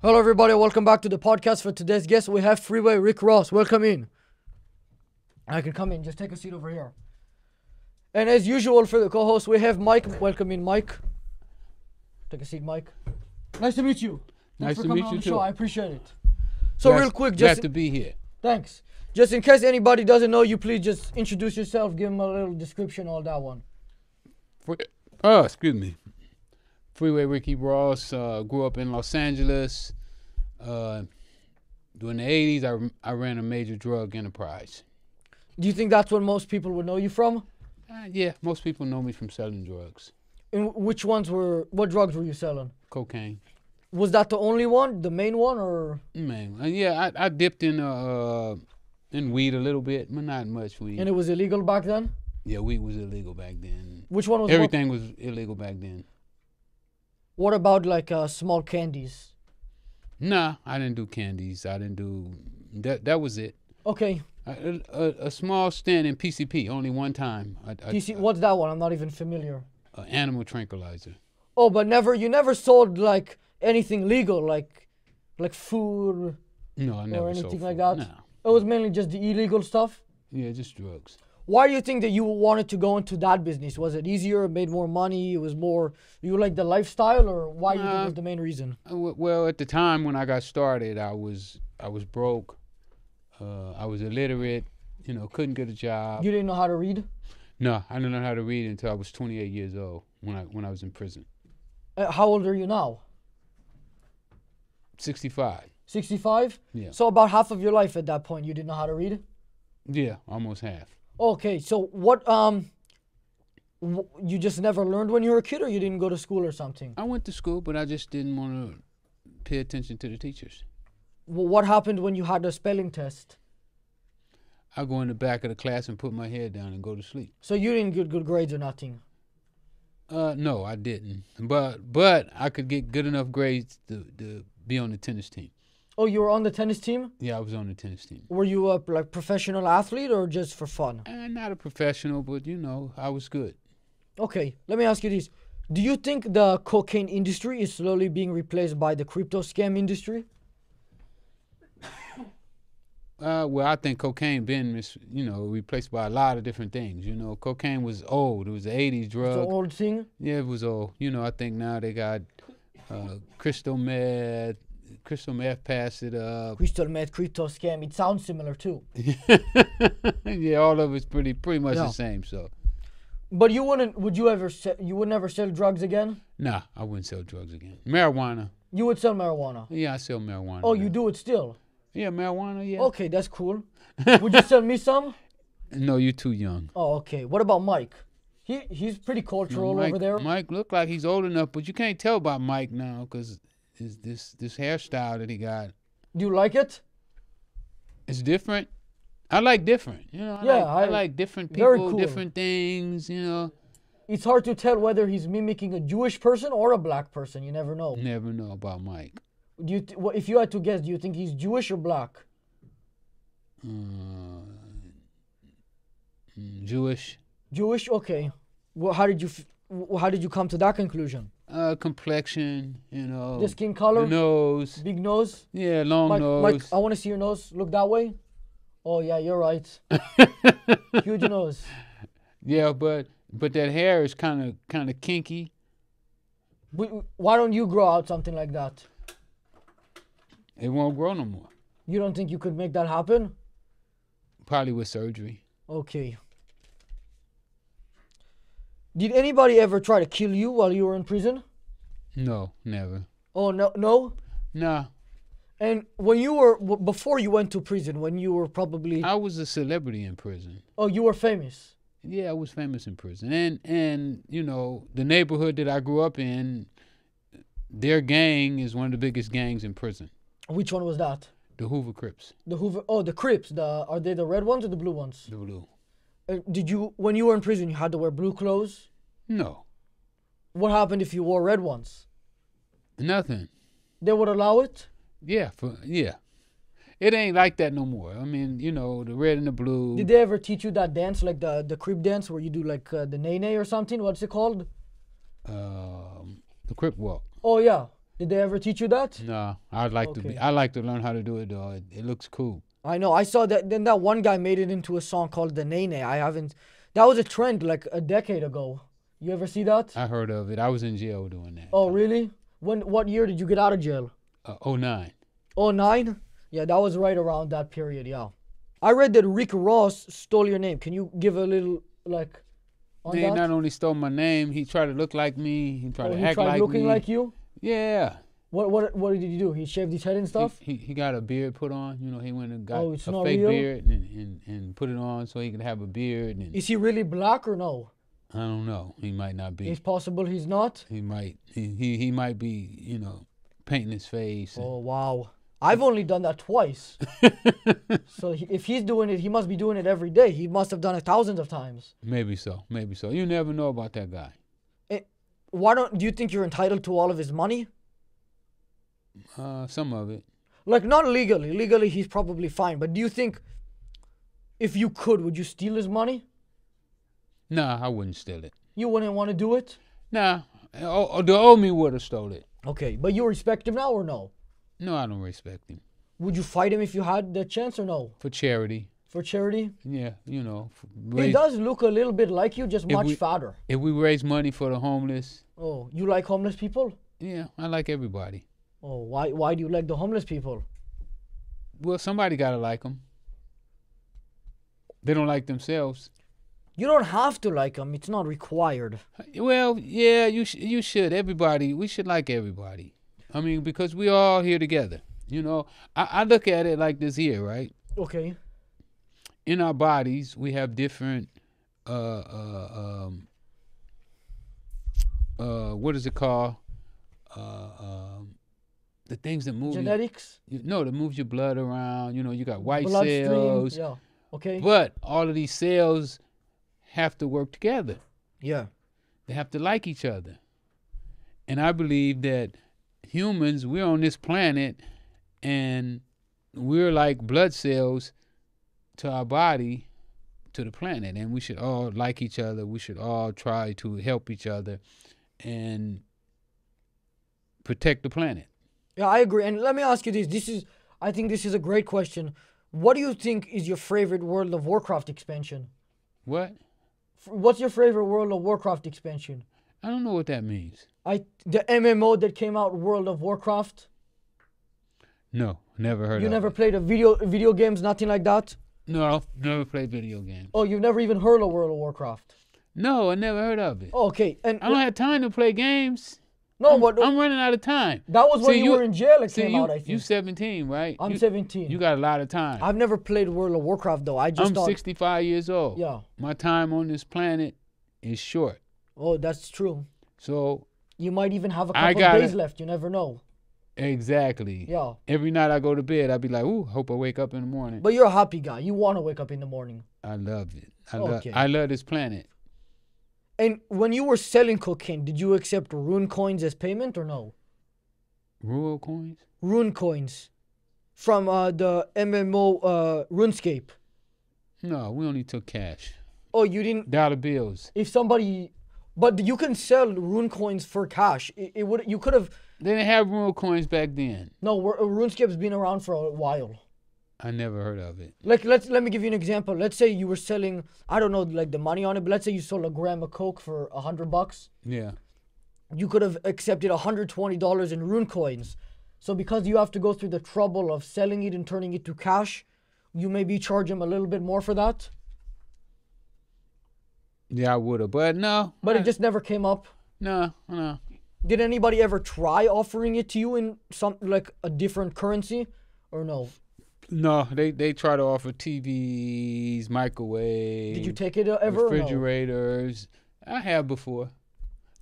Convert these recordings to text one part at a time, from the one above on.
Hello, everybody. Welcome back to the podcast. For today's guest, we have Freeway Rick Ross. Welcome in. I can come in. Just take a seat over here. And as usual, for the co-host, we have Mike. Welcome in, Mike. Take a seat, Mike. Nice to meet you. Nice Thanks for to coming meet on you the too. show. I appreciate it. So real quick, glad to be here. thanks. Just in case anybody doesn't know you, please just introduce yourself. Give them a little description, all that one. Excuse me. Freeway Ricky Ross. Grew up in Los Angeles. During the 80s, I ran a major drug enterprise. Do you think that's what most people would know you from? Yeah, most people know me from selling drugs. And what drugs were you selling? Cocaine. Was that the only one, the main one, or? Man, yeah, I dipped in weed a little bit, but not much weed. And it was illegal back then? Yeah, weed was illegal back then. Which one was Everything was illegal back then. What about like small candies? Nah, I didn't do candies. I didn't do that. That was it. Okay. A small stint in PCP, only one time. What's that one? I'm not even familiar. Animal tranquilizer. Oh, but you never sold like anything legal, like food No, I never or sold anything food. like that? No. It was mainly just the illegal stuff? Yeah, just drugs. Why do you think that you wanted to go into that business? Was it easier, made more money, it was more, you like the lifestyle, or why do you think was the main reason? Well, at the time when I got started, I was broke. I was illiterate. Couldn't get a job. You didn't know how to read? No, I didn't know how to read until I was 28 years old when I was in prison. How old are you now? 65. 65? Yeah. So about half of your life at that point, you didn't know how to read? Yeah, almost half. Okay, so what, you just never learned when you were a kid, or you didn't go to school or something? I went to school, but I just didn't want to pay attention to the teachers. Well, what happened when you had a spelling test? I go in the back of the class and put my head down and go to sleep. So you didn't get good grades or nothing? No, I didn't. But I could get good enough grades to be on the tennis team. Oh, you were on the tennis team? Yeah, I was on the tennis team. Were you a professional athlete or just for fun? Not a professional, but I was good. Okay, let me ask you this. Do you think the cocaine industry is slowly being replaced by the crypto scam industry? Well, I think cocaine been replaced by a lot of different things. Cocaine was old. It was the 80s drug. It's an old thing? Yeah, it was old. I think now they got crystal meth. Crystal meth passed it up. Crystal meth, crypto scam. It sounds similar too. Yeah, all of it's pretty much the same. So. But you wouldn't? Would you ever? You would never sell drugs again? Nah, I wouldn't sell drugs again. Marijuana. You would sell marijuana? Yeah, I sell marijuana. Oh, now. you do it still? Yeah, marijuana. Yeah. Okay, that's cool. Would you sell me some? No, you're too young. Oh, okay. What about Mike? He's pretty cultural Mike, over there. Mike look like he's old enough, but you can't tell about Mike now because this hairstyle that he got. Do you like it? It's different. I like different. I like different very people, cool. different things. It's hard to tell whether he's mimicking a Jewish person or a black person. You never know. Never know about Mike. If you had to guess, do you think he's Jewish or black? Jewish. Jewish. Okay. Well, how did you come to that conclusion? Complexion. The skin color. The nose. Big nose. Yeah, long nose. Mike, I want to see your nose. Look that way. Oh yeah, you're right. Huge nose. Yeah, but that hair is kind of kinky. Why don't you grow out something like that? It won't grow no more. You don't think you could make that happen? Probably with surgery. Okay. Did anybody ever try to kill you while you were in prison? No, never. Oh no, no. Nah. And when you were before you went to prison, when you were probably I was a celebrity in prison. Oh, you were famous. Yeah, I was famous in prison, and the neighborhood that I grew up in, their gang is one of the biggest gangs in prison. Which one was that? The Hoover Crips. The Crips. Are they the red ones or the blue ones? The blue. When you were in prison, you had to wear blue clothes? No. What happened if you wore red ones? Nothing. They would allow it? Yeah, It ain't like that no more. I mean, the red and the blue. Did they ever teach you that dance, like the Crip dance, where you do like the nay nay or something? What's it called? The Crip walk. Oh yeah. Did they ever teach you that? No, I'd like to be. Okay. I like to learn how to do it though. It looks cool. I know. I saw that. Then that one guy made it into a song called the Nene. I haven't. That was a trend like a decade ago. You ever see that? I heard of it. I was in jail doing that. Oh, really? What year did you get out of jail? 09. Oh, 09? Yeah, that was right around that period. Yeah. I read that Rick Ross stole your name. Can you give a little like on He that? not only stole my name, he tried to look like me. He tried to He act tried like looking me. like you? Yeah. What did he do? He shaved his head and stuff? He got a beard put on. You know, he went and got Oh, it's a not fake real? beard and put it on so he could have a beard. And Is he really black or no? I don't know. He might not be. It's possible he's not. He might. He might be. You know, painting his face. Oh, wow. I've only done that twice. So if he's doing it, he must be doing it every day. He must have done it thousands of times. Maybe so. Maybe so. You never know about that guy. Do you think you're entitled to all of his money? Some of it. Like, not legally. Legally, he's probably fine. But do you think if you could, would you steal his money? Nah, I wouldn't steal it. You wouldn't want to do it? Nah, the old me would have stole it. Okay, but you respect him now or no? No, I don't respect him. Would you fight him if you had the chance or no? For charity. For charity? Yeah, you know. He does look a little bit like you, just much we- fatter. If we raise money for the homeless, Oh, you like homeless people? yeah, I like everybody. Oh, why do you like the homeless people? Well, somebody gotta like them. They don't like themselves. You don't have to like them. It's not required. Well, yeah, you should. Everybody, we should like everybody. I mean, because we all here together. You know, I look at it like this here, right? Okay. In our bodies, we have different, what is it called? The things that move Genetics? No, that moves your blood around. You know, you got white Bloodstream? cells. Yeah. Okay. But all of these cells have to work together. Yeah. They have to like each other. And I believe that humans, we're on this planet and we're like blood cells to our body, to the planet. And we should all like each other. We should all try to help each other and protect the planet. Yeah, I agree. And let me ask you this. I think this is a great question. What do you think is your favorite World of Warcraft expansion? What? What's your favorite World of Warcraft expansion? I don't know what that means. The MMO that came out, World of Warcraft. No, never heard of it. You never played a video games, nothing like that? No, never played video games. Oh, you've never even heard of World of Warcraft? No, I never heard of it. Oh, okay. And I don't have time to play games. no, but I'm running out of time. that was when See, you were in jail. It came you, out, I think. You 17, right? I'm You- 17. You got a lot of time. I've never played World of Warcraft though. I just I'm thought. 65 years old. Yeah. My time on this planet is short. Oh, that's true. So, You might even have a I couple of gotta- days left. You never know. exactly. Yeah. Every night I go to bed, I be like, ooh, hope I wake up in the morning. But you're a happy guy. You want to wake up in the morning. I love it. Okay. I love this planet. And when you were selling cocaine, did you accept rune coins as payment or no? Rural coins? Rune coins from the MMO RuneScape. No, we only took cash. Oh, you didn't. Dollar bills. If somebody, but you can sell rune coins for cash. It would. You could have. They didn't have rural coins back then. No, RuneScape's been around for a while. I never heard of it. Like let me give you an example. Let's say you were selling, I don't know, like the money on it, but let's say you sold a gram of coke for $100. Yeah. You could have accepted $120 in rune coins. So because you have to go through the trouble of selling it and turning it to cash, you maybe charge them a little bit more for that. Yeah, I would have, but no. But it just never came up. No. Did anybody ever try offering it to you in some like a different currency, or no? No, they try to offer TVs, microwaves. Did you take it ever? Or no? refrigerators? I have before.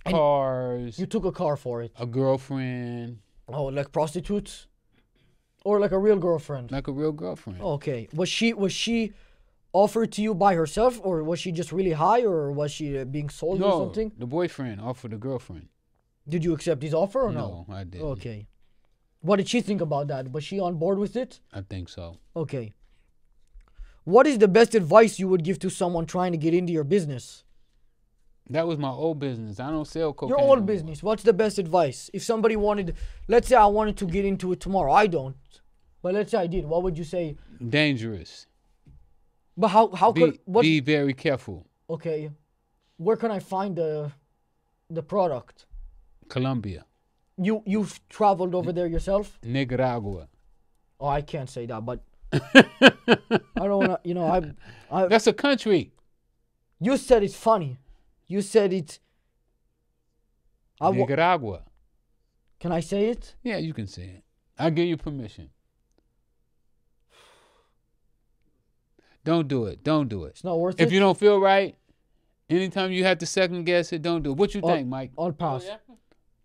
Cars. You took a car for it. A girlfriend. Oh, like prostitutes, or like a real girlfriend? Like a real girlfriend. Okay. Was she offered to you by herself, or was she just really high, or was she being sold or No, something? the boyfriend offered the girlfriend. Did you accept his offer or no? No, I didn't. Okay. What did she think about that? Was she on board with it? I think so. Okay. What is the best advice you would give to someone trying to get into your business? That was my old business. I don't sell cocaine. Your no old more. business. What's the best advice? If somebody wanted, let's say I wanted to get into it tomorrow. I don't. But let's say I did. What would you say? Dangerous. But how could what? Be very careful. Okay, where can I find the product? Colombia, You've traveled over there yourself? Nicaragua. Oh, I can't say that, but I don't wanna. You know, I. That's a country. You said it's funny. You said it. Nicaragua. Can I say it? Yeah, you can say it. I give you permission. Don't do it. Don't do it. It's not worth it. If you don't feel right, anytime you have to second guess it, don't do it. What you think, Mike? I'll pass. Oh, yeah?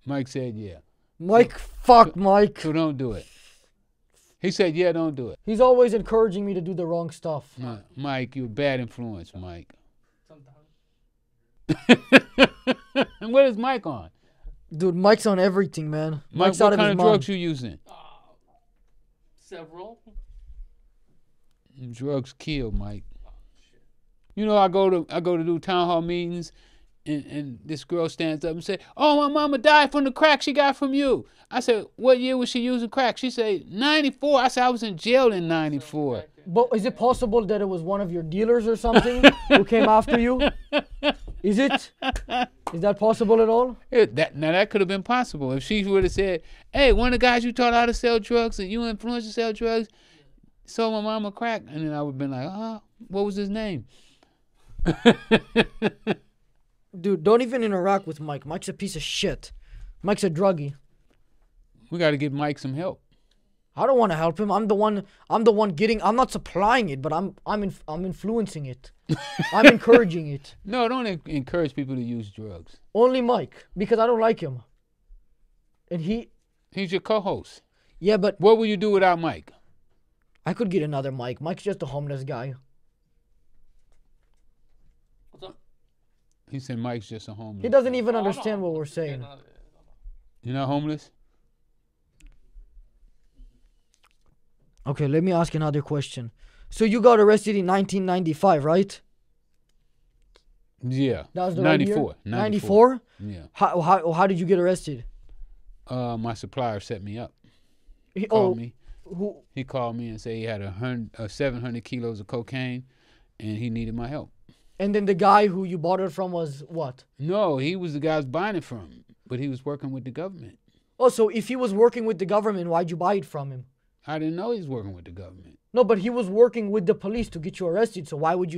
Mike said yeah. Mike, fuck Mike. So don't do it. He said yeah, don't do it. He's always encouraging me to do the wrong stuff. No, Mike, you're a bad influence, Mike. Sometimes. And what is Mike on? Dude, Mike's on everything, man. Mike, Mike's what out of kind his of mind. drugs you using? Several. Drugs kill, Mike. You know, I go to do town hall meetings, and this girl stands up and say, "Oh, my mama died from the crack she got from you." I said, "What year was she using crack?" She said, "94." I said, "I was in jail in '94." But is it possible that it was one of your dealers or something who came after you? Is it? Is that possible at all? That could have been possible if she would have said, "Hey, one of the guys you taught how to sell drugs and you influenced to sell drugs sold my mama crack," and then I would have been like, "Oh, what was his name?" Dude, don't even interact with Mike. Mike's a piece of shit. Mike's a druggie. We got to give Mike some help. I don't want to help him. I'm the one getting. I'm not supplying it, but I'm influencing it. I'm encouraging it. No, don't encourage people to use drugs. Only Mike, because I don't like him. And He's your co-host. yeah, but What will you do without Mike? I could get another Mike. Mike's just a homeless guy. What's up? He said Mike's just a homeless. He doesn't even Oh, understand no. what we're saying. You're not homeless? Okay, let me ask another question. So you got arrested in 1995, right? Yeah. That was the right 94. year? 94? Yeah. How did you get arrested? My supplier set me up. He, Called me. who? He called me and said he had 700 kilos of cocaine, and he needed my help. And then the guy who you bought it from was what? No, he was the guy I was buying it from, but he was working with the government. Oh, so if he was working with the government, why'd you buy it from him? I didn't know he was working with the government. No, but he was working with the police to get you arrested. So why would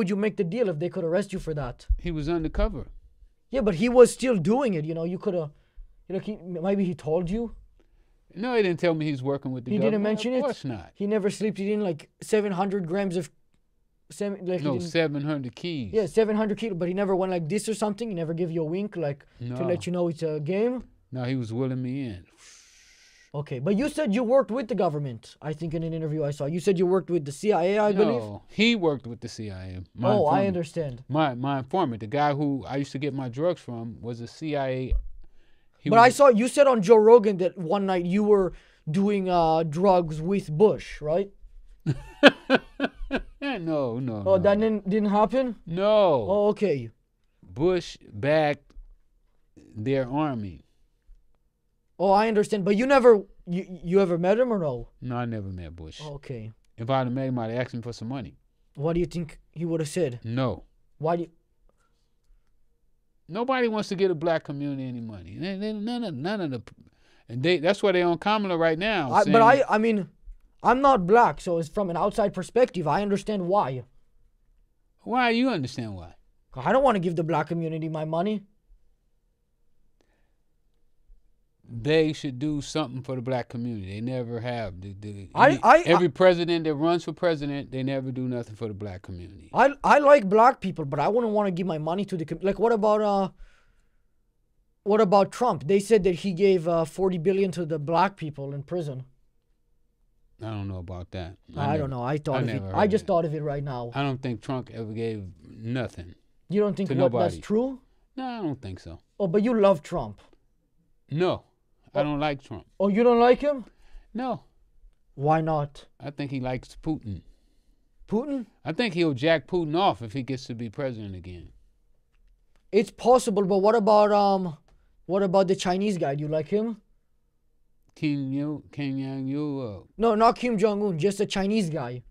you make the deal if they could arrest you for that? He was undercover. Yeah, but he was still doing it. You know, you could have. You know, maybe he told you. No, he didn't tell me he was working with the He government. didn't mention it? Of course not. He never slipped it in like 700 grams of. Like he No, didn't- 700 keys. Yeah, 700 kilo, but he never went like this or something. He never gave you a wink, like to No. let you know it's a game. No, he was willing me in. Okay, but you said you worked with the government. I think in an interview I saw, you said you worked with the CIA, I believe. No, he worked with the CIA. My Oh, I informant. understand. My informant, the guy who I used to get my drugs from, was a CIA. But I saw you said on Joe Rogan that one night you were doing drugs with Bush, right? No. Oh, that didn't happen. No. Oh, okay. Bush backed their army. Oh, I understand. But you ever met him or no? No, I never met Bush. Okay. If I'd have met him, I'd have asked him for some money. What do you think he would have said? No. Why do you? Nobody wants to give the black community any money. None of the, and that's why they're on Kamala right now. I mean, I'm not black, so it's from an outside perspective. I understand why. Why? You understand why? I don't want to give the black community my money. They should do something for the black community. They never have. Every president that runs for president, they never do nothing for the black community. I like black people, but I wouldn't want to give my money to the like. What about Trump? They said that he gave $40 billion to the black people in prison. I don't know about that. I don't know. I just thought of it right now. I don't think Trump ever gave nothing. You don't think to that's nobody. true? No, I don't think so. Oh, but you love Trump. No, I don't like Trump. Oh, you don't like him? No, Why not? I think he likes Putin. Putin? I think he'll jack Putin off if he gets to be president again. It's possible, but what about the Chinese guy? Do you like him? Kim Yang Yu. No, not Kim Jong Un, just a Chinese guy.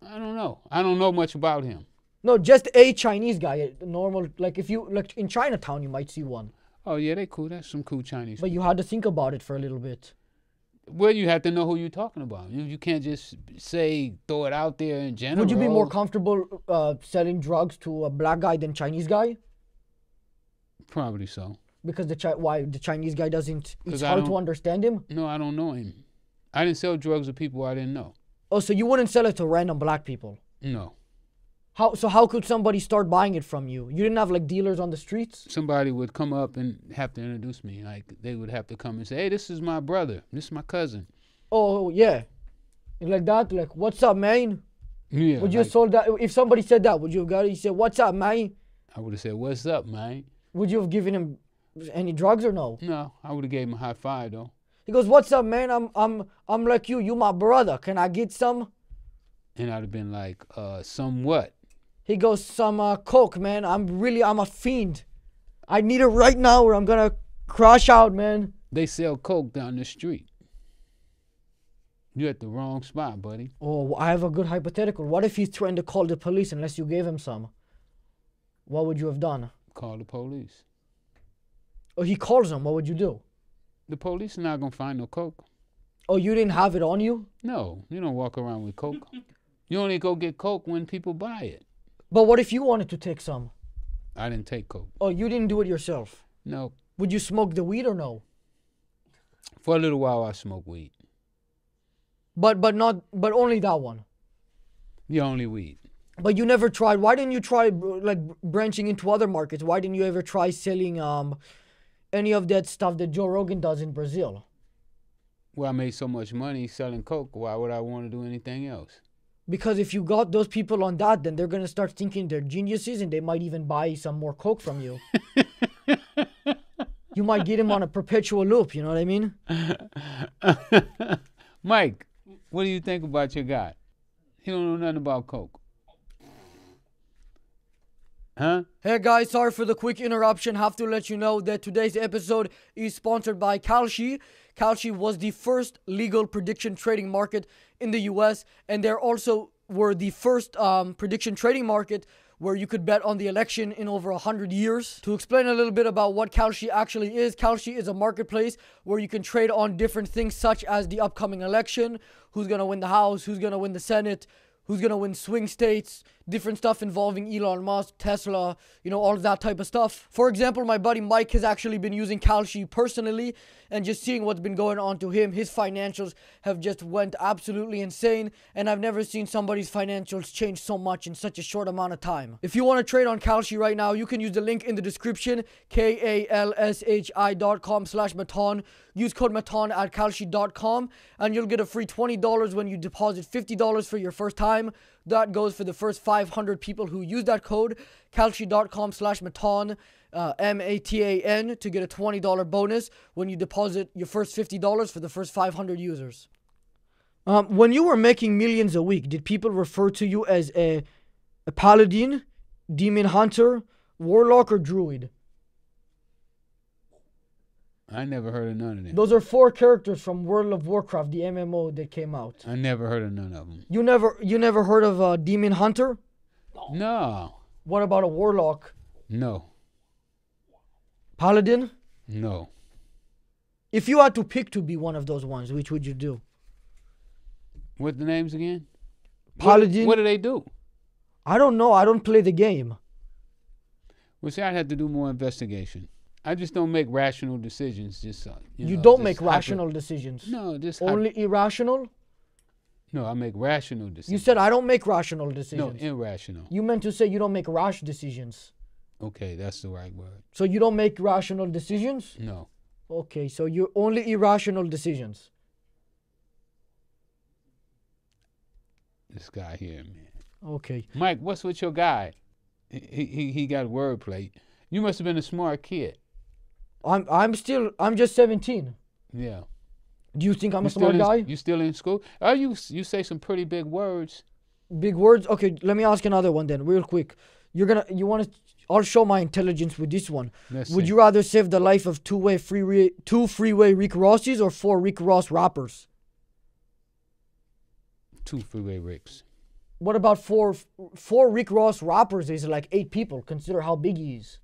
I don't know. I don't know much about him. No, just a Chinese guy, a normal. Like if you like in Chinatown, you might see one. Oh yeah, they cool. That's some cool Chinese. But you had to think about it for a little bit. Well, you have to know who you're talking about. You can't just throw it out there in general. Would you be more comfortable selling drugs to a black guy than Chinese guy? Probably so. Because why the Chinese guy doesn't? It's 'Cause hard to understand him. No, I don't know him. I didn't sell drugs to people I didn't know. Oh, so you wouldn't sell it to random black people? No. How could somebody start buying it from you? You didn't have like dealers on the streets? Somebody would come up and have to introduce me. Like they would have to come and say, "Hey, this is my brother. This is my cousin." Oh yeah, like that. Like, what's up, man? Yeah. Would you have sold that if somebody said that? Would you have got it? You said, "What's up, man?" I would have said, "What's up, man?" Would you have given him any drugs or no? No, I would have gave him a high five though. He goes, "What's up, man? I'm like you. You my brother. Can I get some?" And I'd have been like, somewhat. He goes, "Some coke, man. I'm a fiend. I need it right now, or I'm gonna crash out, man." They sell coke down the street. You're at the wrong spot, buddy. Oh, I have a good hypothetical. What if he's trying to call the police unless you gave him some? What would you have done? Call the police. Oh, he calls them. What would you do? The police are not gonna find no coke. Oh, you didn't have it on you? No, you don't walk around with coke. You only go get coke when people buy it. But what if you wanted to take some? I didn't take coke. Oh, you didn't do it yourself? No. Would you smoke the weed or no? For a little while, I smoked weed. But only that one. The only weed. But you never tried. Why didn't you try like branching into other markets? Why didn't you ever try selling any of that stuff that Joe Rogan does in Brazil? Well, I made so much money selling coke. Why would I want to do anything else? Because if you got those people on that, then they're gonna start thinking they're geniuses, and they might even buy some more coke from you. You might get him on a perpetual loop. You know what I mean? Mike, what do you think about your guy? He don't know nothing about coke. Huh? Hey guys, sorry for the quick interruption. Have to let you know that today's episode is sponsored by Kalshi. Kalshi was the first legal prediction trading market in the US, and they also were the first prediction trading market where you could bet on the election in over 100 years. To explain a little bit about what Kalshi actually is, Kalshi is a marketplace where you can trade on different things such as the upcoming election, who's gonna win the House, who's gonna win the Senate, who's gonna win swing states, different stuff involving Elon Musk, Tesla, all of that type of stuff. For example, my buddy Mike has actually been using Kalshi personally, and just seeing what's been going on to him, his financials have just went absolutely insane, and I've never seen somebody's financials change so much in such a short amount of time. If you want to trade on Kalshi right now, you can use the link in the description, kalshi.com/Matan. Use code Matan at kalshi.com, and you'll get a free $20 when you deposit $50 for your first time. That goes for the first 500 people who use that code, kalshi.com/Matan, MATAN, to get a $20 bonus when you deposit your first $50 for the first 500 users. When you were making millions a week, did people refer to you as a paladin, demon hunter, warlock, or druid? I never heard of none of them. Those are 4 characters from World of Warcraft, the MMO that came out. I never heard of none of them. You never heard of a demon hunter? No. What about a warlock? No. Paladin? No. If you had to pick to be one of those ones, which would you do? What the names again? Paladin. What do they do? I don't know. I don't play the game. Well, see, I'd have to do more investigation. I just don't make rational decisions. Just you don't make rational decisions. No, just only irrational. No, I make rational decisions. You said I don't make rational decisions. No, irrational. You meant to say you don't make rash decisions. Okay, that's the right word. So you don't make rational decisions? No. Okay, so you only irrational decisions. This guy here, man. Okay. Mike, what's with your guy? He got wordplay. You must have been a smart kid. I'm just 17. Yeah. Do you think I'm a smart guy? You still in school? Oh, you say some pretty big words. Big words? Okay, let me ask another one then, real quick. I'll show my intelligence with this one. Let's Would see. you rather save the life of two Freeway Rick Rosses or 4 Rick Ross rappers? 2 Freeway Ricks. What about four Rick Ross rappers? Is like 8 people. Consider how big he is.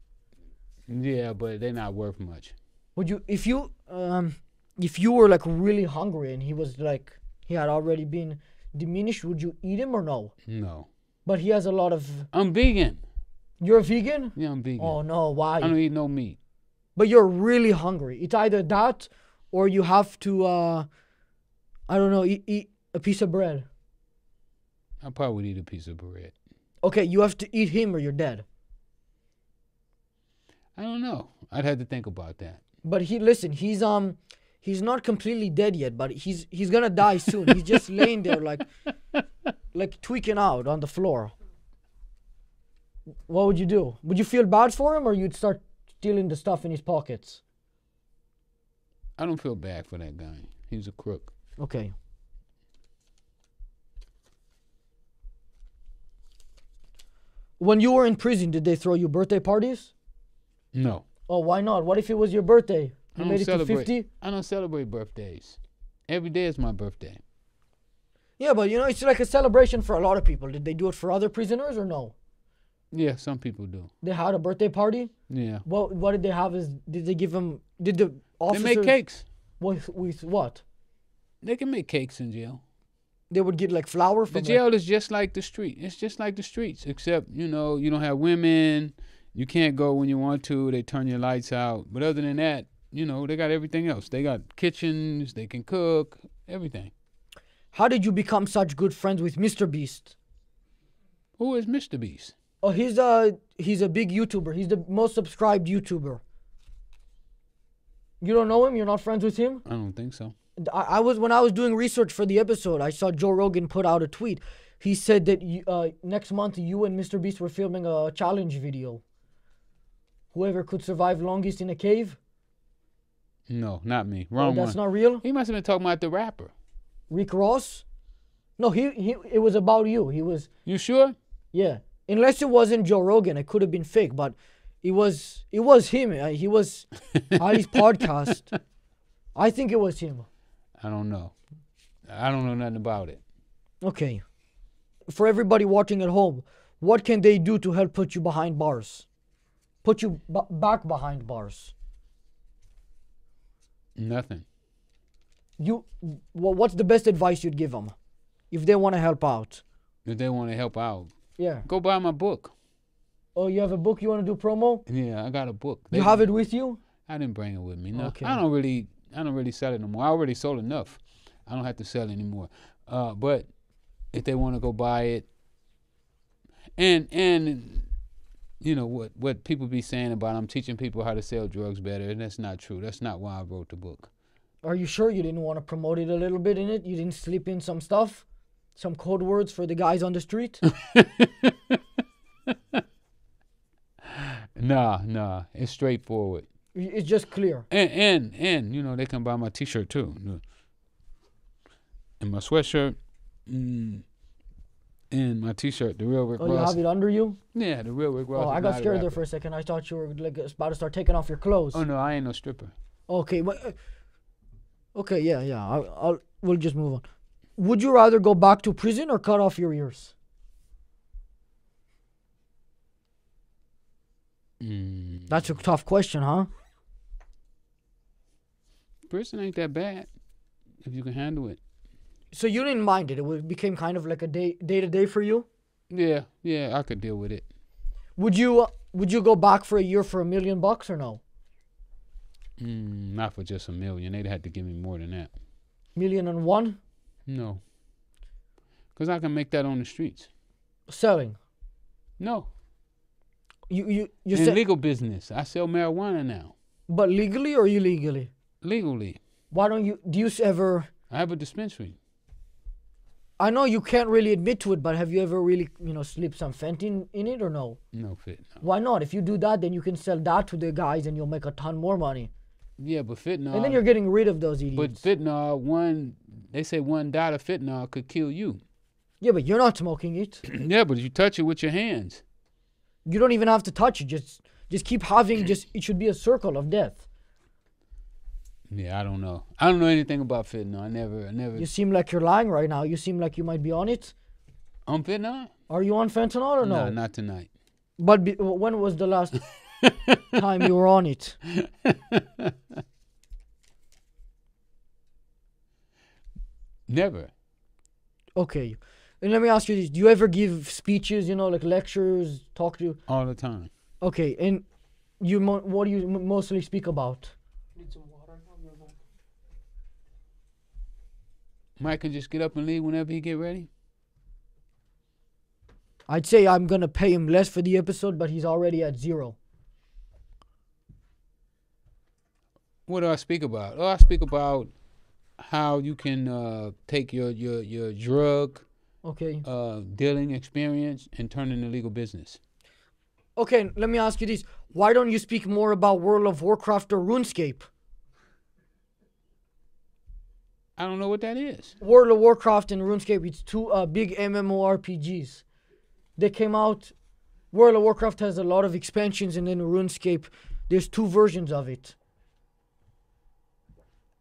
Yeah, but they're not worth much. Would you, if you were like really hungry and he was like, he had already been diminished, would you eat him or no? No. But he has a lot of. I'm vegan. You're a vegan? Yeah, I'm vegan. Oh no, why? I don't eat no meat. But you're really hungry. It's either that or you have to, I don't know, eat a piece of bread. I probably would eat a piece of bread. Okay, you have to eat him or you're dead. I don't know. I'd have to think about that. But he's not completely dead yet, but he's gonna die soon. He's just laying there like tweaking out on the floor. What would you do? Would you feel bad for him or you'd start stealing the stuff in his pockets? I don't feel bad for that guy. He's a crook. Okay. When you were in prison, did they throw you birthday parties? No. Oh, why not? What if it was your birthday? I You don't made it to celebrate. 50? I don't celebrate birthdays. Every day is my birthday. Yeah, but it's like a celebration for a lot of people. Did they do it for other prisoners or no? Yeah, some people do. They had a birthday party? Yeah. What did they have? Did they give them? Did the officers? They make cakes. With what? They can make cakes in jail. They would get like flour The from jail is just like the street. It's just like the streets, except, you don't have women. You can't go when you want to. They turn your lights out. But other than that, they got everything else. They got kitchens. They can cook, everything. How did you become such good friends with Mr. Beast? Who is Mr. Beast? Oh, he's a big YouTuber. He's the most subscribed YouTuber. You don't know him? You're not friends with him? I don't think so. When I was doing research for the episode, I saw Joe Rogan put out a tweet. He said that next month you and Mr. Beast were filming a challenge video. Whoever could survive longest in a cave. No, not me. Wrong That's one. not real? He must have been talking about the rapper. Rick Ross? No, it was about you. He was. You sure? Yeah. Unless it wasn't Joe Rogan, it could have been fake, but it was him. He was on his podcast. I think it was him. I don't know. I don't know nothing about it. Okay. For everybody watching at home, what can they do to help put you behind bars? Put you back behind bars? Nothing. What's the best advice you'd give them if they want to help out? If they want to help out, Yeah. go buy my book. Oh, you have a book you want to do promo? Yeah, I got a book. You have it with you? I didn't bring it with me. No, Okay. I don't really sell it no more. I already sold enough. I don't have to sell anymore. But if they want to go buy it, and what people be saying about I'm teaching people how to sell drugs better, and that's not true. That's not why I wrote the book. Are you sure you didn't want to promote it a little bit in it? You didn't slip in some stuff? Some code words for the guys on the street? Nah. It's straightforward. It's just clear. And they can buy my T-shirt too. And my sweatshirt. And my T-shirt, the real Rick Ross. Oh, you have it under you? Yeah, the real Rick Ross. Oh, I got scared there for a second. I thought you were like about to start taking off your clothes. Oh no, I ain't no stripper. Okay, but okay, yeah. We'll just move on. Would you rather go back to prison or cut off your ears? That's a tough question, huh? Prison ain't that bad if you can handle it. So you didn't mind it. It became kind of like a day to day for you. Yeah, I could deal with it. Would you go back for a year for $1 million or no? Not for just $1 million. They'd have to give me more than that. 1,000,001? No. Because I can make that on the streets. Selling. No. You In said, legal business. I sell marijuana now. but legally or illegally? Legally. Why don't you? Do you ever? I have a dispensary. I know you can't really admit to it, but have you ever really, slipped some fentanyl in it or no? No fit. No. Why not? If you do that, then you can sell that to the guys and you'll make a ton more money. Yeah, but fentanyl. And then you're getting rid of those idiots. But fentanyl, they say 1 dot of fentanyl could kill you. Yeah, but you're not smoking it. Yeah, but you touch it with your hands. You don't even have to touch it. Just keep having. It should be a circle of death. Yeah, I don't know. I don't know anything about fentanyl. I never. You seem like you're lying right now. You seem like you might be on it. On fentanyl? Are you on fentanyl or no? No, not tonight. But when was the last time you were on it? Never. Okay. And let me ask you this. Do you ever give speeches, like lectures, talk to... All the time. Okay. And what do you mostly speak about? Need some water? I'll be right back. Mike can just get up and leave whenever he get ready. I'd say I'm going to pay him less for the episode, but he's already at 0. What do I speak about? Oh, I speak about how you can take your drug dealing experience and turn it into legal business. Okay, let me ask you this. Why don't you speak more about World of Warcraft or RuneScape? I don't know what that is. World of Warcraft and RuneScape, it's two big MMORPGs. They came out... World of Warcraft has a lot of expansions, and then RuneScape, there's 2 versions of it.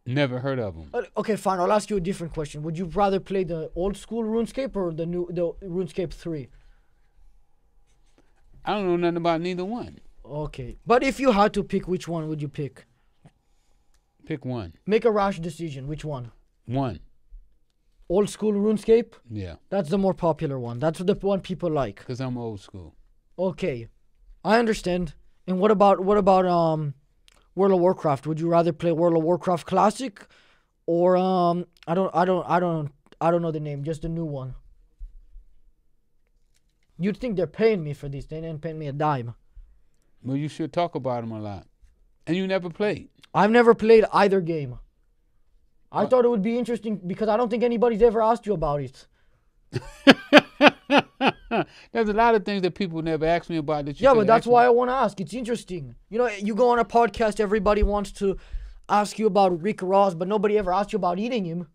Never heard of them. Okay, fine. I'll ask you a different question. Would you rather play the old school RuneScape or the RuneScape 3? I don't know nothing about neither one. Okay. But if you had to pick, which one would you pick? Pick one. Make a rash decision. Which one? One. Old school RuneScape? Yeah. That's the more popular one. That's the one people like. Because I'm old school. Okay. I understand. And what about World of Warcraft? Would you rather play World of Warcraft Classic or I don't know the name, just the new one. You'd think they're paying me for this. They didn't pay me a dime. Well, you should talk about them a lot. And you never played. I've never played either game. I thought it would be interesting because I don't think anybody's ever asked you about it. There's a lot of things that people never ask me about that you Yeah, but could that's ask why me. I want to ask. It's interesting. You go on a podcast, everybody wants to ask you about Rick Ross, but nobody ever asked you about eating him.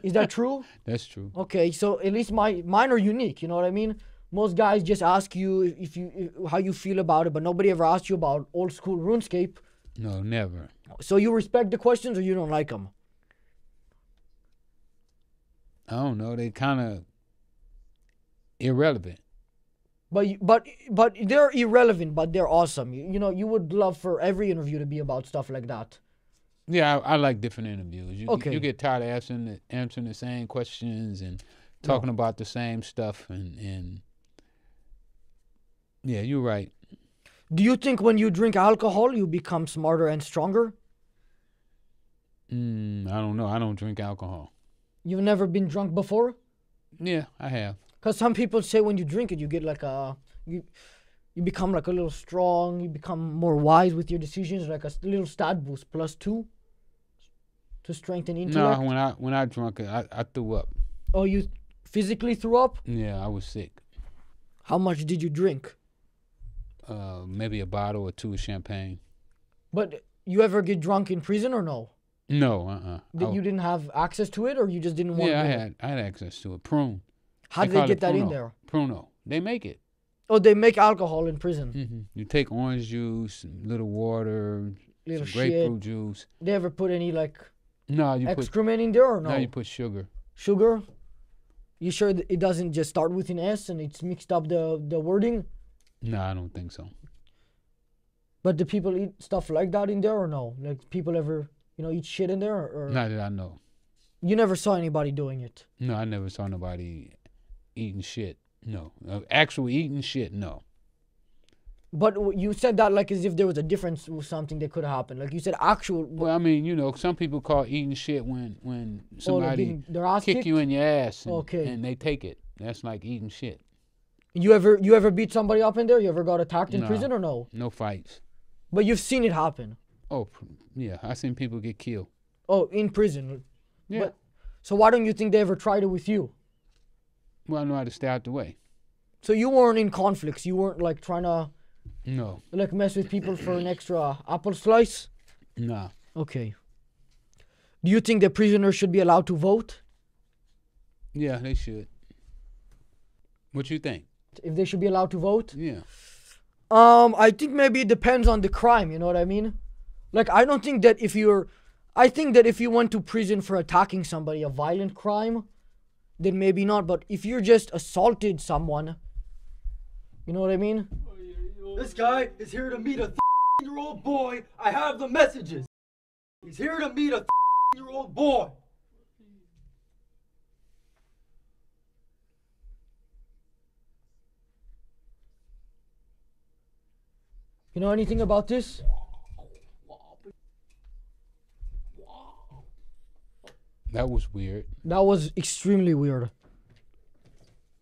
Is that true? That's true. Okay, so at least mine are unique, you know what I mean? Most guys just ask you how you feel about it, but nobody ever asked you about old school RuneScape. No, never. So you respect the questions or you don't like them? I don't know. They kind of irrelevant. But they're irrelevant, but they're awesome. You would love for every interview to be about stuff like that. Yeah, I like different interviews. Okay. You get tired of answering the same questions and talking about the same stuff and yeah, you're right. Do you think when you drink alcohol you become smarter and stronger? I don't know. I don't drink alcohol. You've never been drunk before? Yeah, I have. Because some people say when you drink it, you get like you become like a little strong. You become more wise with your decisions, like a little stat boost +2 to strengthen intellect. No, when I drunk it, I threw up. Oh, you physically threw up? Yeah, I was sick. How much did you drink? Maybe a bottle or 2 of champagne. But you ever get drunk in prison or no? No, You didn't have access to it, or you just didn't want? Yeah, I had access to it. Prune. How did they get that in there? Pruno. They make it. Oh, they make alcohol in prison. Mm-hmm. You take orange juice, little water, Little some grapefruit juice. They ever put any like No, you excrement in there or no? No, you put sugar. Sugar? You sure that it doesn't just start with an S and it's mixed up the wording? No, I don't think so. But do people eat stuff like that in there or no? Like people ever, eat shit in there or? Not that I know. You never saw anybody doing it? No, I never saw nobody eating shit. No. Actual eating shit, no. But you said that like as if there was a difference with something that could happen. Like you said actual... Well, I mean, some people call eating shit when somebody kick you in your ass and they take it. That's like eating shit. You ever beat somebody up in there? You ever got attacked in prison or no? No fights. But you've seen it happen? Oh, yeah. I seen people get killed. Oh, in prison? Yeah. So why don't you think they ever tried it with you? Well, I know how to stay out the way. So you weren't in conflicts? You weren't like trying to... No. Like mess with people for an extra apple slice? Nah. Okay. Do you think the prisoners should be allowed to vote? Yeah, they should. What you think? If they should be allowed to vote? Yeah. I think maybe it depends on the crime, you know what I mean? Like, I don't think that I think that if you went to prison for attacking somebody, a violent crime, then maybe not. But if you're just assaulted someone, you know what I mean? This guy is here to meet a 13-year-old boy. I have the messages. He's here to meet a 13-year-old boy. You know anything about this? That was weird. That was extremely weird.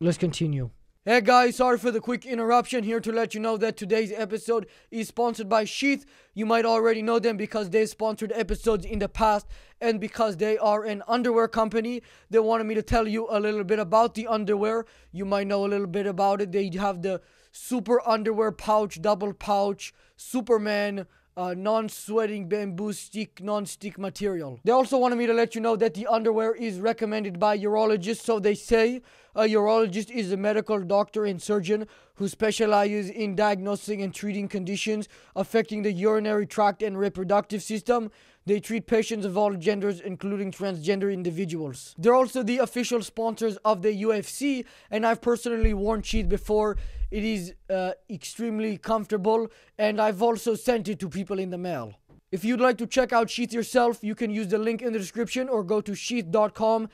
Let's continue. Hey guys, sorry for the quick interruption. Here to let you know that today's episode is sponsored by Sheath. You might already know them because they've sponsored episodes in the past, and because they are an underwear company, they wanted me to tell you a little bit about the underwear. You might know a little bit about it. They have the super underwear pouch, double pouch, Superman, non-sweating bamboo stick, non-stick material. They also wanted me to let you know that the underwear is recommended by urologists. So they say a urologist is a medical doctor and surgeon who specializes in diagnosing and treating conditions affecting the urinary tract and reproductive system. They treat patients of all genders, including transgender individuals. They're also the official sponsors of the UFC, and I've personally worn Sheath before. It is extremely comfortable, and I've also sent it to people in the mail. If you'd like to check out Sheath yourself, you can use the link in the description or go to sheath.com,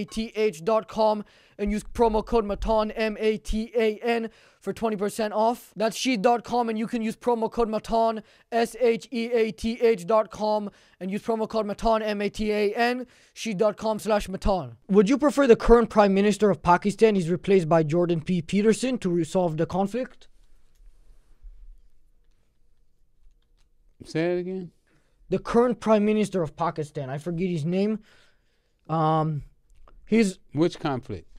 sheath.com, and use promo code Matan, Matan, for 20% off. That's sheath.com, and you can use promo code Matan, sheath.com, and use promo code Matan, Matan, sheath.com/Matan. Would you prefer the current Prime Minister of Pakistan is replaced by Jordan P. Peterson to resolve the conflict? Say it again. The current Prime Minister of Pakistan, I forget his name. Which conflict?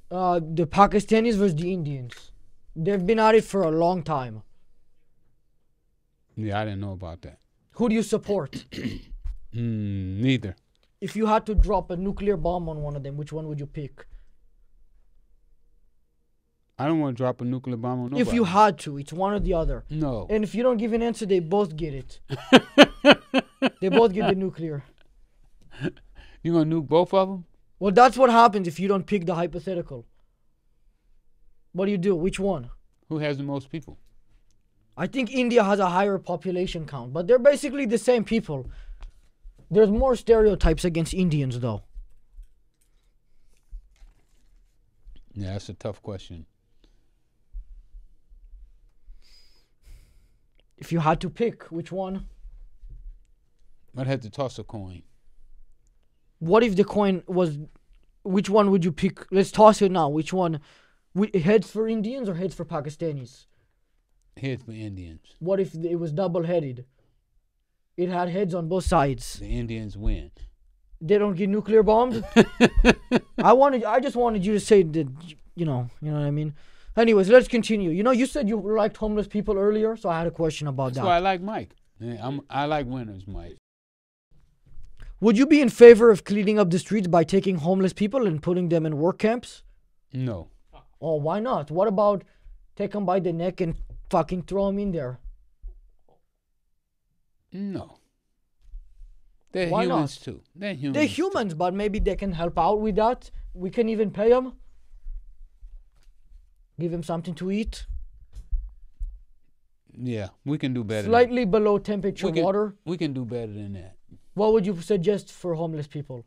The Pakistanis versus the Indians. They've been at it for a long time. Yeah, I didn't know about that. Who do you support? Neither. If you had to drop a nuclear bomb on one of them, which one would you pick? I don't want to drop a nuclear bomb on nobody. If you had to, it's one or the other. No. And if you don't give an answer, they both get it. They both get the nuclear. You gonna nuke both of them? Well, that's what happens if you don't pick the hypothetical. What do? Which one? Who has the most people? I think India has a higher population count, but they're basically the same people. There's more stereotypes against Indians, though. Yeah, that's a tough question. If you had to pick, which one? I'd have to toss a coin. What if the coin was... Which one would you pick? Let's toss it now. Which one? Heads for Indians or heads for Pakistanis? Heads for Indians. What if it was double-headed? It had heads on both sides. The Indians win. They don't get nuclear bombed? I just wanted you to say that, you know what I mean? Anyways, let's continue. You know, you said you liked homeless people earlier, so I had a question about that. That's why I like Mike. I like winners, Mike. Would you be in favor of cleaning up the streets by taking homeless people and putting them in work camps? No. Oh, why not? What about take them by the neck and fucking throw them in there? No. They're Why humans not? too. They're humans. They're humans, but maybe they can help out with that. We can even pay them. Give them something to eat. Yeah, we can do better. Slightly below temperature water. We can do better than that. What would you suggest for homeless people?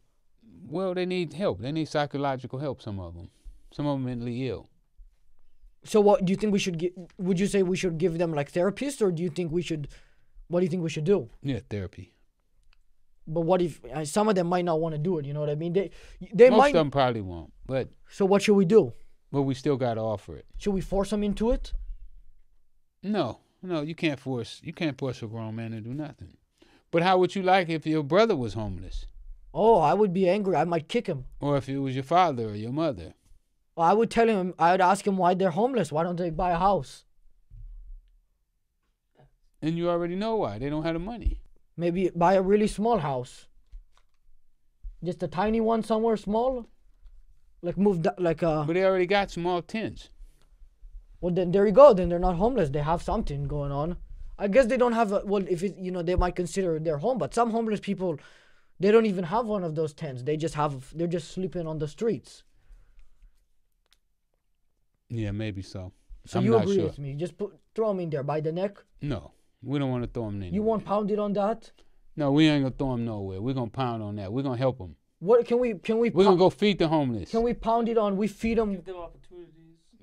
Well, they need help. They need psychological help, some of them. Some of them mentally ill. So what do you think we should give? Would you say we should give them like therapists, or do you think we should, what do you think we should do? Yeah, therapy. But what if some of them might not want to do it, you know what I mean? They Most might. of them probably won't, but... So what should we do? But we still got to offer it. Should we force them into it? No, you can't force a grown man to do nothing. But how would you like if your brother was homeless? Oh, I would be angry. I might kick him. Or if it was your father or your mother? I would tell him, I would ask him why they're homeless. Why don't they buy a house? And you already know why. They don't have the money. Maybe buy a really small house. Just a tiny one somewhere small. Like move like a... But they already got small tents. Well, then there you go. Then they're not homeless. They have something going on. I guess they don't have a, well, if it, they might consider it their home, but some homeless people, they don't even have one of those tents. They're just sleeping on the streets. Yeah, maybe so. So I'm you not agree sure. with me? Just throw them in there by the neck. No, we don't want to throw them in. You won't pound it on that. No, we ain't gonna throw them nowhere. We're gonna pound on that. We're gonna help them. What can we? We're gonna go feed the homeless. Can we pound it on? We feed them. Give them opportunities.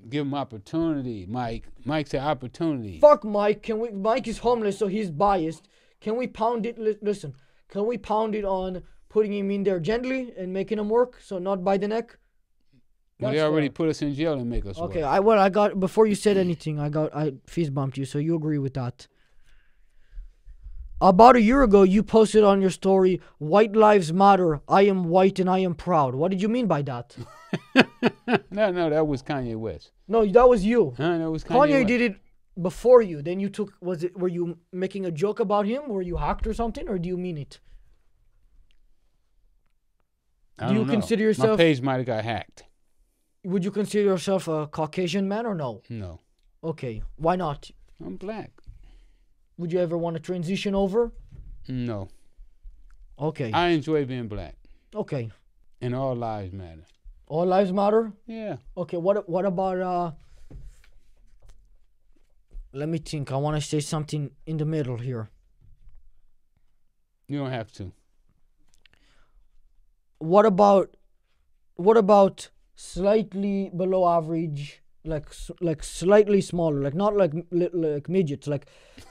Give them opportunity, Mike. Mike said opportunity. Fuck Mike. Can we? Mike is homeless, so he's biased. Can we pound it? Listen. Can we pound it on putting him in there gently and making him work? So not by the neck. Well, they That's already fair. put us in jail and make us Okay. work. I got before you said anything. I fist bumped you. So you agree with that? About a year ago, you posted on your story, "White lives matter. I am white and I am proud." What did you mean by that? No, that was Kanye West. No, that was you. That was Kanye West. did it before you. Then you took. Were you making a joke about him? Were you hacked or something? Or do you mean it? I Do you don't know. consider My yourself? page might have got hacked. Would you consider yourself a Caucasian man or no? No, Okay. Why not? I'm black. Would you ever want to transition over? No, Okay. I enjoy being black, Okay. and all lives matter. All lives matter. Yeah. Okay. What about Let me think. I want to say something in the middle here. You don't have to. What about slightly below average, like slightly smaller, like not like midgets, like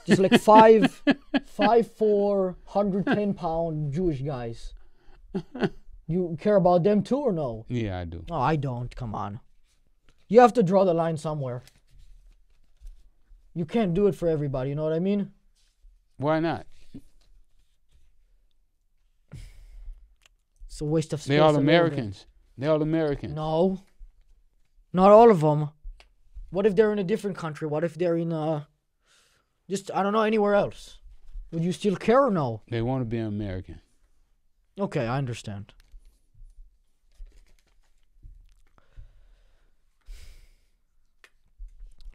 just like 5'4", 110-pound Jewish guys. You care about them too or no? Yeah, I do. No, I don't. Come on. You have to draw the line somewhere. You can't do it for everybody, you know what I mean? Why not? It's a waste of space. They all a little bit. Americans. They all Americans. No. Not all of them. What if they're in a different country? What if they're in just, I don't know, anywhere else? Would you still care or no? They want to be an American. Okay, I understand.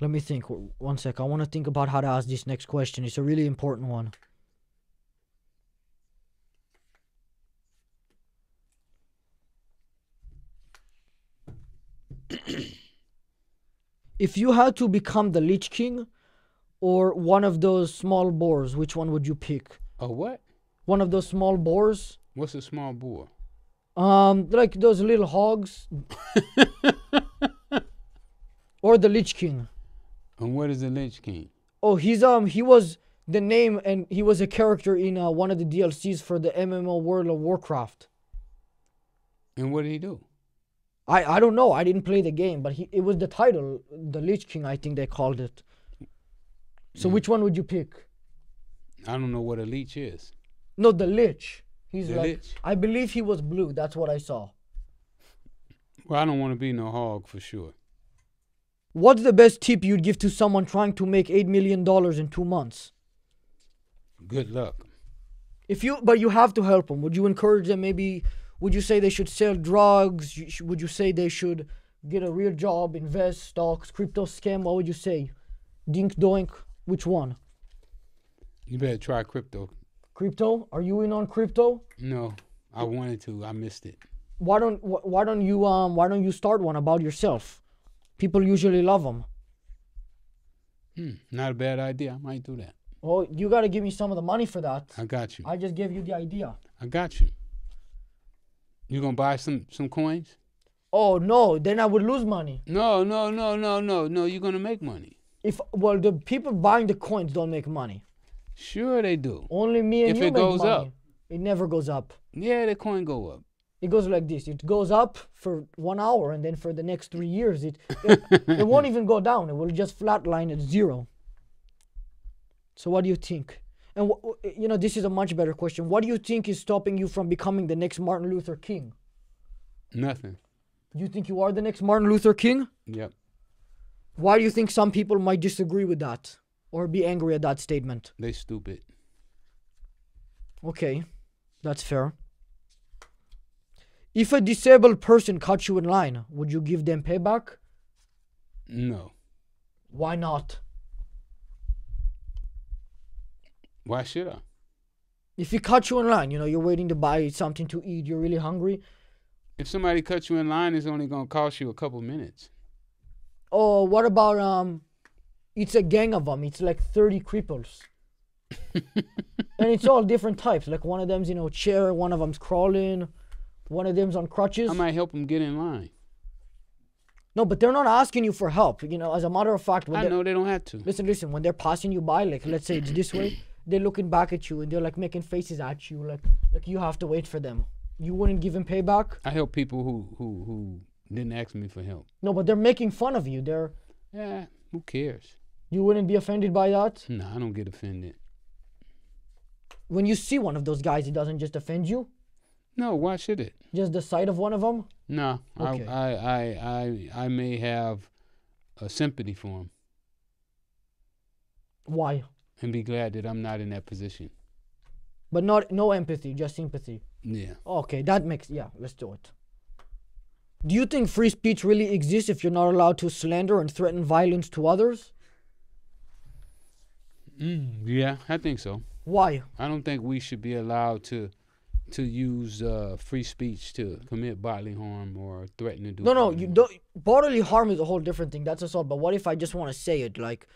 Let me think. One sec. I want to think about how to ask this next question. It's a really important one. If you had to become the Lich King or one of those small boars, which one would you pick? A what? One of those small boars? What's a small boar? Like those little hogs. Or the Lich King. And what is the Lynch King? Oh, he was the name, and he was a character in one of the DLCs for the MMO World of Warcraft. And what did he do? I don't know. I didn't play the game, but it was the title, the Lich King, I think they called it. So which one would you pick? I don't know what a leech is. No, the Lich. He's The like, Lich? I believe he was blue. That's what I saw. Well, I don't want to be no hog for sure. What's the best tip you'd give to someone trying to make $8 million in 2 months? Good luck. But you have to help them. Would you encourage them? Maybe, would you say they should sell drugs? Would you say they should get a real job, invest, stocks, crypto scam? What would you say? Dink doink? Which one? You better try crypto. Crypto? Are you in on crypto? No, I wanted to. I missed it. Why don't you start one about yourself? People usually love them. Not a bad idea. I might do that. Oh, you got to give me some of the money for that. I got you. I just gave you the idea. I got you. You gonna buy some coins? Oh no, then I would lose money. No. You're gonna make money. Well, the people buying the coins don't make money. Sure they do. Only me and If you it make goes money. up. It never goes up. Yeah, the coin go up. It goes like this. It goes up for 1 hour, and then for the next 3 years, it won't even go down. It will just flatline at 0. So what do you think? And this is a much better question. What do you think is stopping you from becoming the next Martin Luther King? Nothing. You think you are the next Martin Luther King? Yep. Why do you think some people might disagree with that or be angry at that statement? They stupid. Okay, that's fair. If a disabled person caught you in line, would you give them payback? No. Why not? Why should I? If he caught you in line, you know, you're waiting to buy something to eat, you're really hungry. If somebody cuts you in line, it's only gonna cost you a couple minutes. Oh, what about it's a gang of them. It's like 30 cripples. And it's all different types. Like one of them's, you know, chair, one of them's crawling, one of them's on crutches. I might help them get in line. No, but they're not asking you for help. You know, as a matter of fact, I know they don't have to. Listen, when they're passing you by, like let's say it's this way, they're looking back at you and they're like making faces at you, like you have to wait for them. You wouldn't give them payback? I help people who didn't ask me for help. No, but they're making fun of you. Yeah, who cares? You wouldn't be offended by that? No, I don't get offended. When you see one of those guys, it doesn't just offend you? No, why should it? Just the sight of one of them? No, Okay. I may have a sympathy for him Why? and be glad that I'm not in that position. But no empathy, just sympathy. Yeah. Okay, let's do it. Do you think free speech really exists if you're not allowed to slander and threaten violence to others? Yeah, I think so. Why? I don't think we should be allowed to use free speech to commit bodily harm or threaten to do. No, bodily you harm. don't. Bodily harm is a whole different thing. That's assault. But what if I just want to say it, like,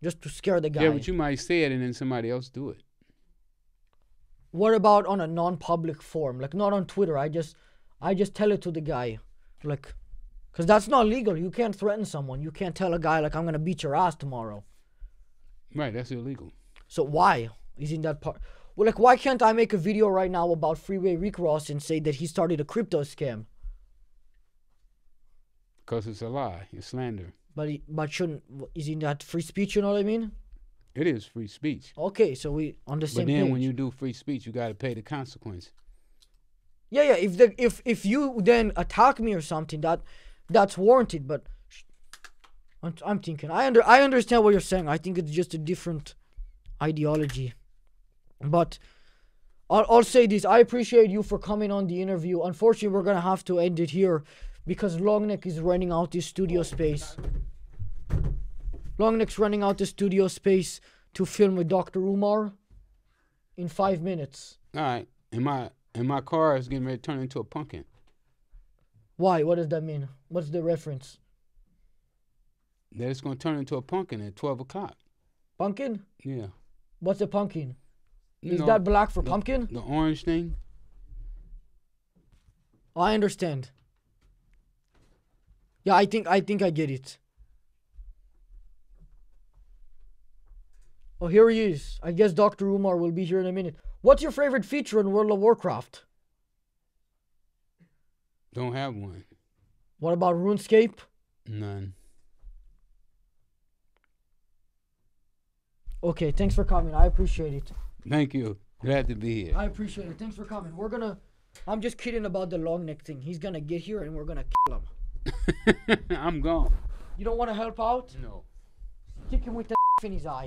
just to scare the guy? Yeah, but you might say it and then somebody else do it. What about on a non-public forum, like not on Twitter? I just tell it to the guy, like, because that's not legal. You can't threaten someone. You can't tell a guy like I'm gonna beat your ass tomorrow. Right, that's illegal. So why isn't that part? Well, like, why can't I make a video right now about Freeway Rick Ross and say that he started a crypto scam? Because it's a lie. It's slander. But isn't that free speech? You know what I mean? It is free speech. Okay, so we on the same But then page. when you do free speech, you got to pay the consequence. Yeah. If you then attack me or something, that's warranted. But I'm thinking I understand what you're saying. I think it's just a different ideology. But I'll say this: I appreciate you for coming on the interview. Unfortunately, we're gonna have to end it here because Longneck is renting out this studio space. Longneck's running out the studio space to film with Dr. Umar in 5 minutes. All right. And my car is getting ready to turn into a pumpkin. Why? What does that mean? What's the reference? That it's going to turn into a pumpkin at 12 o'clock. Pumpkin? Yeah. What's a pumpkin? You Is know, that black for pumpkin? The orange thing? I understand. Yeah, I think I get it. Oh, here he is. I guess Dr. Umar will be here in a minute. What's your favorite feature in World of Warcraft? Don't have one. What about RuneScape? None. Okay, thanks for coming. I appreciate it. Thank you. Glad to be here. I appreciate it. Thanks for coming. I'm just kidding about the long neck thing. He's gonna get here and we're gonna kill him. I'm gone. You don't want to help out? No. Kick him with the in his eye.